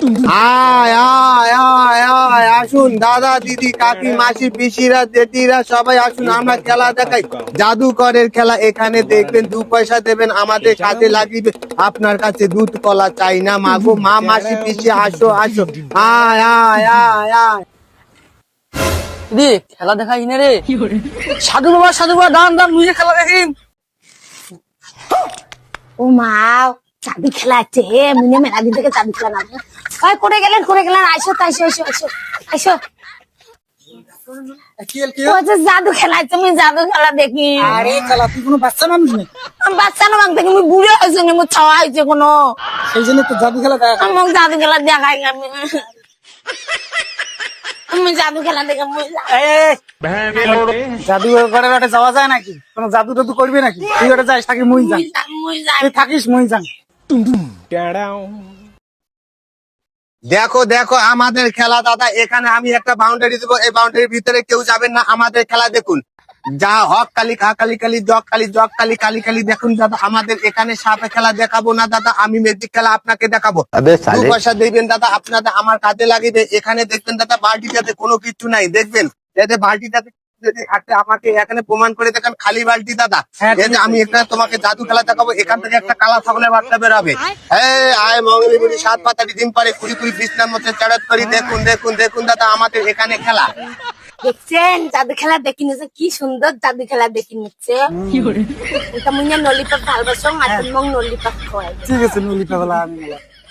আয় আয় আয় আয় আসুন দাদা দিদি কাকি মাসি পিসিরা জেঠিরা সবাই আসুন, আমরা খেলা দেখাই। জাদুকরের খেলা এখানে দেখবেন, 2 পয়সা দেবেন, আমাদের কাজে লাগিবে। আপনার কাছে দুধ কলা চাই না মাগো, মা মাসি পিসি আসো আসো, আয় আয় আয় আয়। রে খেলা দেখাই না রে। সাধু বাবা দান দান মুঝে খেলা দেখি। ও মা, চাবি খেলা আছে মুনে মেলা দিন থেকে চাবি খেলা না। ওই করে গেলেন আইসো তো আইসো আইসো আইসো আইসো। ও যে জাদু খেলা আছে, আমি জাদু খেলা দেখি। আরে খেলা তুই কোনো বাচ্চা মানুষ নেই, আমি বাচ্চা না দেখি, আমি বুড়ো হয়েছে না, আমার ছাওয়া হয়েছে কোনো। সেই জন্য তো জাদু খেলা দেখা। আমার জাদু খেলা দেখাই আমি। আমি জাদু খেলা দেখে জাদু ঘরে ওটা যাওয়া যায় নাকি? কোনো জাদু টাদু করবি নাকি? তুই ওটা যাই থাকি মুই যাই, তুই থাকিস মুই যাই। দেখো দেখো আমাদের খেলা দাদা, এখানে আমি একটা বাউন্ডারি দেবো, এই বাউন্ডারির ভিতরে কেউ যাবেন না। আমাদের খেলা দেখুন, যা হক কালি খা কালি কালি জগ কালি কালি কালি। দেখুন দাদা, আমাদের এখানে সাপে খেলা দেখাবো না দাদা, আমি ম্যাজিক খেলা আপনাকে দেখাবো। 2 পয়সা দিবেন দাদা, আপনাদের আমার কাজে লাগিবে। এখানে দেখবেন দাদা, বালতিটাতে কোনো কিছু নাই, দেখবেন এতে বালতিটাতে যদি একটা আমাকে এখানে প্রমাণ করে দেখেন, খালি বালতি দাদা। এই যে আমি এখানে তোমাকে জাদু খেলা দেখাবো, এখান থেকে একটা কালা ছাগলের বাচ্চা বেরোবে। আয় মঙ্গলি বুড়ি 7 পাতারি ডিম পারে, কুড়ি কুড়ি বিছনার মধ্যে চড়াত করি। দেখুন দেখুন দেখুন দাদা, আমাদের এখানে খেলা দেখছেন, জাদু খেলা দেখি নিচ্ছে, কি সুন্দর জাদু খেলা দেখি নিচ্ছে। এটা মুনে নলিপাপ ভালবাসো, মাছের মং নলিপাপ খাওয়াই। ঠিক আছে নলিপা বলা আমি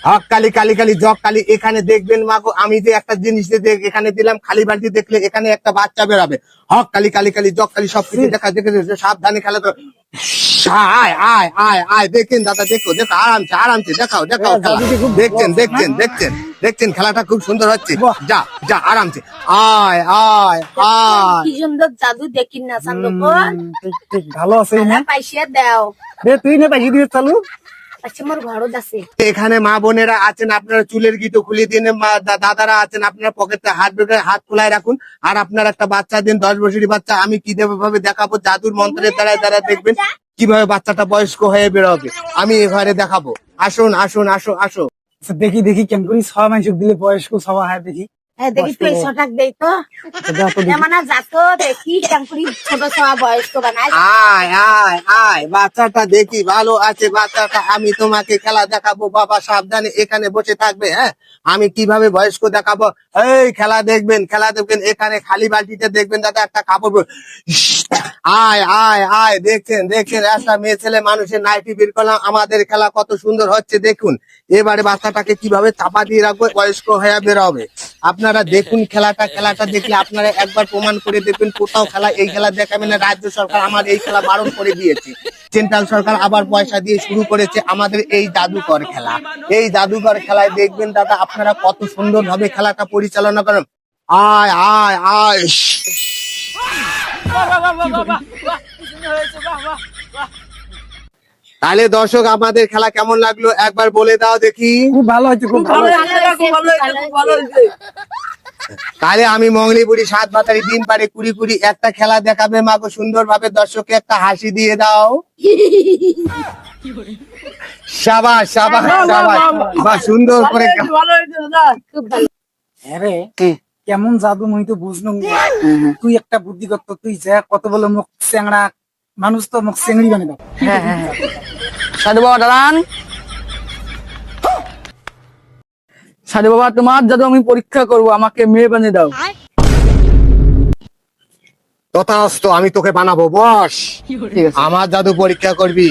হক কালি কালি কালি জগ কালি। এখানে দেখবেন মাগো, আমি যে একটা জিনিস এখানে দিলাম, খালি বালতি দেখলে এখানে একটা বাচ্চা বেরোবে। হক কালি কালি কালি জগ কালি সবকিছু দেখা দেখে সাবধানে খেলা তো। আয় আয় আয় আয়, দেখেন দাদা, দেখো দেখো, আরামসে আরামসে দেখাও দেখাও খেলা। দেখছেন দেখছেন দেখছেন দেখছেন, খেলাটা খুব সুন্দর হচ্ছে। যা যা আরামসে আয় আয় আয়। কি সুন্দর জাদু দেখি না চান্দু। ঠিক ভালো আছে না? পাইসিয়া দাও। রে তুই না পাইছি দিয়ে চালু। আচ্ছা, মোর ঘরও আছে। এখানে মা বোনেরা আছেন, আপনারা চুলের গিটো খুলে দিন। দাদারা আছেন, আপনারা পকেটে হাত খোলায় রাখুন। আর আপনার একটা বাচ্চা দিন, 10 বছরের বাচ্চা। আমি কি ভাবে দেখাবো, জাদুর মন্ত্রের দ্বারা দেখবেন কিভাবে বাচ্চাটা বয়স্ক হয়ে বেরোবে। আমি এবারে দেখাবো, আসুন আসুন আসো আসো। আচ্ছা, দেখি দেখি কেন করি সব মানুষ দিলে বয়স্ক সবাই হয় দেখি। হ্যাঁ দেখি, তুই ছটাক দেই তো। মানে যাতো দেখি কেমন ছোট সবা বয়স্ক বানায়। আয় আয় আয়, বাচ্চাটা দেখি ভালো আছে বাচ্চাটা। আমি তোমাকে খেলা দেখাবো বাবা, সাবধানে এখানে বসে থাকবে। হ্যাঁ, আমি কিভাবে বয়স্ক দেখাবো। এই খেলা দেখবেন খেলা দেখবেন, এখানে খালি বালতিতে দেখবেন দাদা একটা কাপড়। আয় আয় আয়, দেখছেন দেখছেন, একটা মেয়ে ছেলে মানুষের নাইটি বের করলাম। আমাদের খেলা কত সুন্দর হচ্ছে দেখুন। এবারে বাচ্চাটাকে কিভাবে চাপা দিয়ে রাখবো, বয়স্ক হয়ে বেরোবে। আপনারা দেখুন খেলাটা দেখলে আপনারা একবার প্রমাণ করে দেখবেন, কোথাও খেলা এই খেলা দেখাবে না। রাজ্য সরকার আমার এই খেলা বারণ করে দিয়েছে, সেন্ট্রাল সরকার আবার পয়সা দিয়ে শুরু করেছে আমাদের এই জাদুকর খেলা। এই জাদুকর খেলায় দেখবেন দাদা, আপনারা কত সুন্দর ভাবে খেলাটা পরিচালনা করেন। আয় আয় আয়। তাহলে দর্শক, আমাদের খেলা কেমন লাগলো একবার বলে দাও দেখি। খুব ভালো হয়েছে, খুব ভালো হয়েছে। তাহলে আমি মঙ্গলি বুড়ি 7 পাতারি ডিম পারে, কুড়ি কুড়ি একটা খেলা দেখাবে মাগো সুন্দর ভাবে। দর্শককে একটা হাসি দিয়ে দাও। সাবাস সাবাস সাবাস, বা সুন্দর করে। খুব ভালো। আরে কেমন জাদু মুই তো বুঝলাম। তুই একটা বুদ্ধি করত, তুই যা কত বলে মুখ চেংড়া মানুষ, তো মুখ চেংড়ি বানিয়ে দাও। হ্যাঁ হ্যাঁ, সাধু বাবা দাঁড়ান। সাধু বাবা, তোমার জাদু আমি পরীক্ষা করব, আমাকে মেয়ে বানিয়ে দাও। তথাস্তু, আমি তোকে বানাবো, বস। ঠিক আছে। আমার জাদু পরীক্ষা করবি,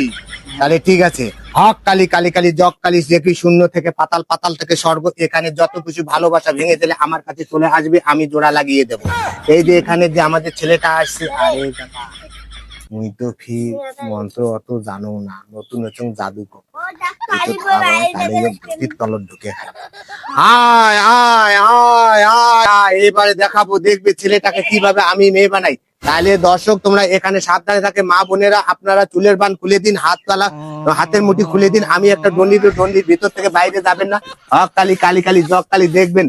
তাহলে ঠিক আছে। হক কালি কালি কালি জগ কালি, যে কি শূন্য থেকে পাতাল, পাতাল থেকে স্বর্গ। এখানে যত কিছু ভালোবাসা ভেঙে দিলে আমার কাছে চলে আসবে, আমি জোড়া লাগিয়ে দেবো। এই যে এখানে যে আমাদের ছেলেটা আসছে, আরে দাদা তুই তো ফির মন্ত্র অত জানো না, নতুন নতুন জাদু কর। তলর ঢুকে আয় আয় আয় আয় আয়, এবারে দেখাবো, দেখবে ছেলেটাকে কিভাবে আমি মেয়ে বানাই। তাহলে দর্শক, তোমরা এখানে সাবধানে থাকে, মা বোনেরা আপনারা চুলের বান খুলে দিন, হাতের মুঠি খুলে দিন। আমি একটা দন্ডির ভিতর থেকে বাইরে যাবেন না। হক কালি কালি কালি জগ কালি, দেখবেন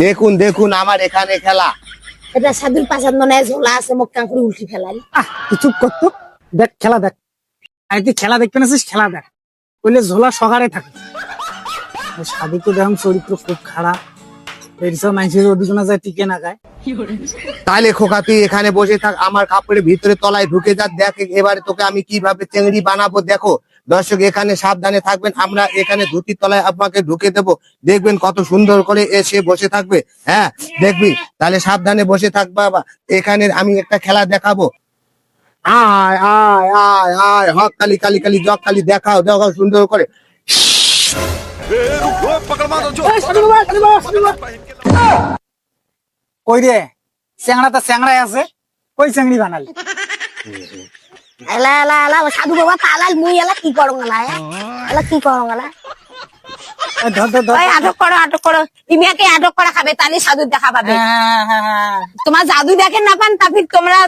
দেখুন দেখুন আমার এখানে খেলা। এটা সাধুর পাশার মনে হয় ঝোলা আছে, মুখ কান করে উল্টি ফেলাই। তুই চুপ করতো, দেখ খেলা দেখ। আর তুই খেলা দেখতে নাছিস, খেলা দেখ। বললে ঝোলা সকারে থাকে। সাধু তো দেখুন চরিত্র খুব খারাপ, এইসব মানুষের অধিকনা যায় টিকে না গায়। তাহলে খোকা তুই এখানে বসে থাক, আমার কাপড়ের ভিতরে তলায় ঢুকে যা, দেখ এবারে তোকে আমি কিভাবে চিংড়ি বানাবো। দেখো দর্শক এখানে সাবধানে থাকবেন, আমরা এখানে ধুতির তলায় আপনাকে ঢুকে দেবো, দেখবেন কত সুন্দর করে এসে বসে থাকবে। হ্যাঁ দেখবি, তাহলে সাবধানে বসে থাক বাবা। এখানে আমি একটা খেলা দেখাবো। আয় আয় আয় আয়, হক কালি কালি কালি জগ কালি, দেখাও দেখাও সুন্দর করে। কই রে চ্যাংড়া, তা চ্যাংড়াই আছে, কই চিংড়ি বানালি? এলা এলা এলা সাধু বাবা তালাল মুই এলা কি করো গেলা এলা কি করো গেলা ধর ধর ধর। ওই আটক করো ইমিয়াকে আটক করা খাবে, তাহলে সাধু দেখা পাবে। হ্যাঁ। তোমার জাদু দেখেন না পান, তারপর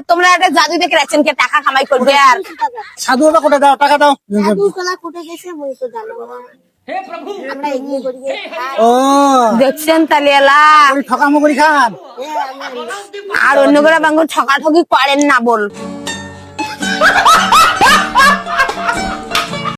তোমরা একটা জাদু দেখে রাখছেন কে টাকা কামাই করবে। আর সাধু বাবা কোথায়, দাও টাকা দাও। আমরা এগিয়ে করি। ও দেখছেন তাহলে এলা ওই ঠকামো করি খান। আর অন্য করে বাঙ্গুর ঠকাঠকি করেন না বল।